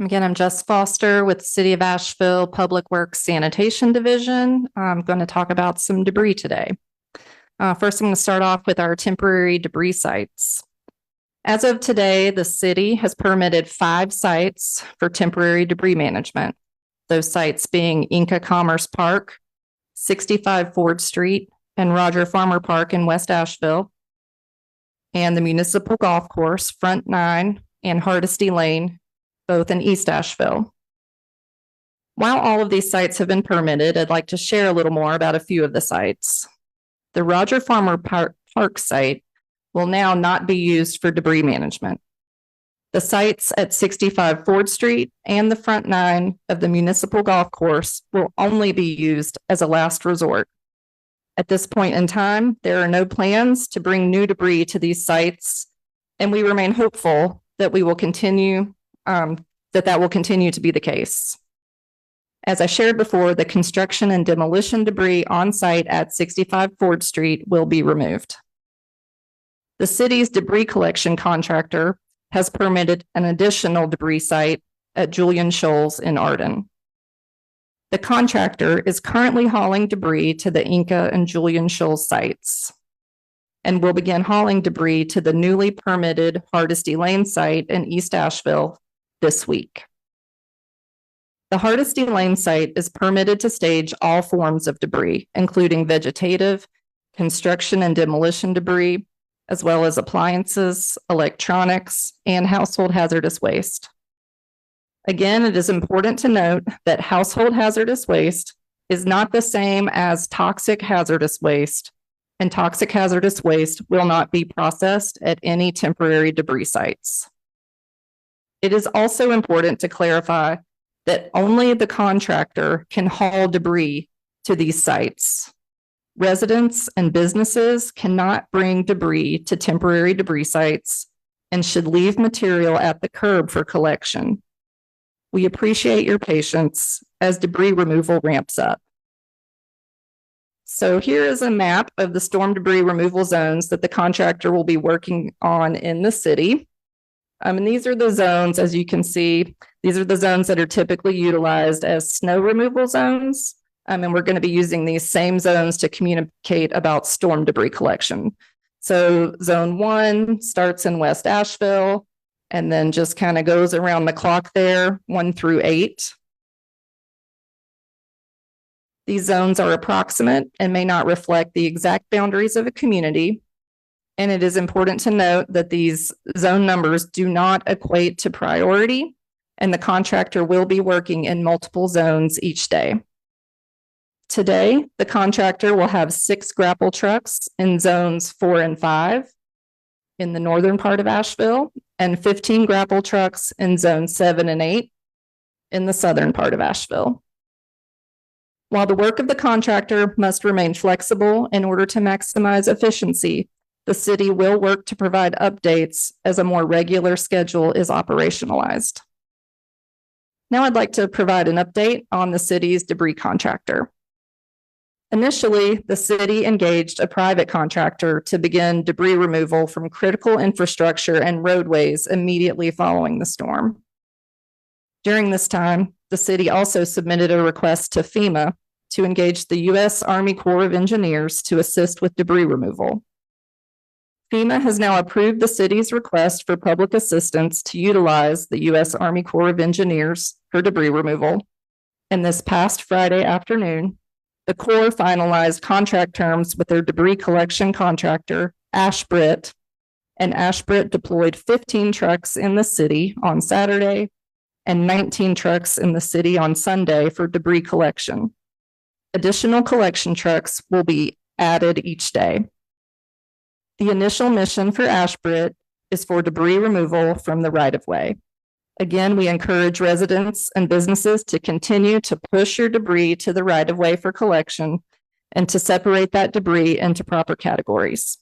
Again, I'm Jess Foster with the City of Asheville Public Works Sanitation Division. I'm going to talk about some debris today. First, I'm going to start off with our temporary debris sites. As of today, the city has permitted 5 sites for temporary debris management. Those sites being Inca Commerce Park, 65 Ford Street, and Roger Farmer Park in West Asheville, and the Municipal Golf Course, Front 9, and Hardesty Lane, both in East Asheville. While all of these sites have been permitted, I'd like to share a little more about a few of the sites. The Roger Farmer Park site will now not be used for debris management. The sites at 65 Ford Street and the Front 9 of the Municipal Golf Course will only be used as a last resort. At this point in time, there are no plans to bring new debris to these sites, and we remain hopeful that we will continue that will continue to be the case. As I shared before, the construction and demolition debris on site at 65 Ford Street will be removed. The city's debris collection contractor has permitted an additional debris site at Julian Shoals in Arden. The contractor is currently hauling debris to the Inca and Julian Shoals sites and will begin hauling debris to the newly permitted Hardesty Lane site in East Asheville this week. The Hardesty Lane site is permitted to stage all forms of debris, including vegetative, construction and demolition debris, as well as appliances, electronics, and household hazardous waste. Again, it is important to note that household hazardous waste is not the same as toxic hazardous waste, and toxic hazardous waste will not be processed at any temporary debris sites. It is also important to clarify that only the contractor can haul debris to these sites. Residents and businesses cannot bring debris to temporary debris sites and should leave material at the curb for collection. We appreciate your patience as debris removal ramps up. So here is a map of the storm debris removal zones that the contractor will be working on in the city. And these are the zones, as you can see, these are the zones that are typically utilized as snow removal zones. And we're going to be using these same zones to communicate about storm debris collection. So zone 1 starts in West Asheville and then just kind of goes around the clock there, 1 through 8. These zones are approximate and may not reflect the exact boundaries of a community. And it is important to note that these zone numbers do not equate to priority, and the contractor will be working in multiple zones each day. Today, the contractor will have 6 grapple trucks in zones 4 and 5 in the northern part of Asheville, and 15 grapple trucks in zones 7 and 8 in the southern part of Asheville. While the work of the contractor must remain flexible in order to maximize efficiency, the city will work to provide updates as a more regular schedule is operationalized. Now I'd like to provide an update on the city's debris contractor. Initially, the city engaged a private contractor to begin debris removal from critical infrastructure and roadways immediately following the storm. During this time, the city also submitted a request to FEMA to engage the U.S. Army Corps of Engineers to assist with debris removal. FEMA has now approved the city's request for public assistance to utilize the U.S. Army Corps of Engineers for debris removal. And this past Friday afternoon, the Corps finalized contract terms with their debris collection contractor, Ashbrit, and Ashbrit deployed 15 trucks in the city on Saturday and 19 trucks in the city on Sunday for debris collection. Additional collection trucks will be added each day. The initial mission for Ashbrit is for debris removal from the right-of-way. Again, we encourage residents and businesses to continue to push your debris to the right-of-way for collection and to separate that debris into proper categories.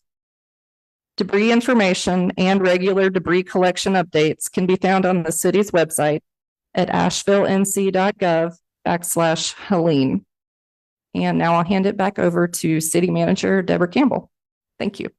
Debris information and regular debris collection updates can be found on the city's website at asheville.nc.gov/Helene. And now I'll hand it back over to City Manager Deborah Campbell. Thank you.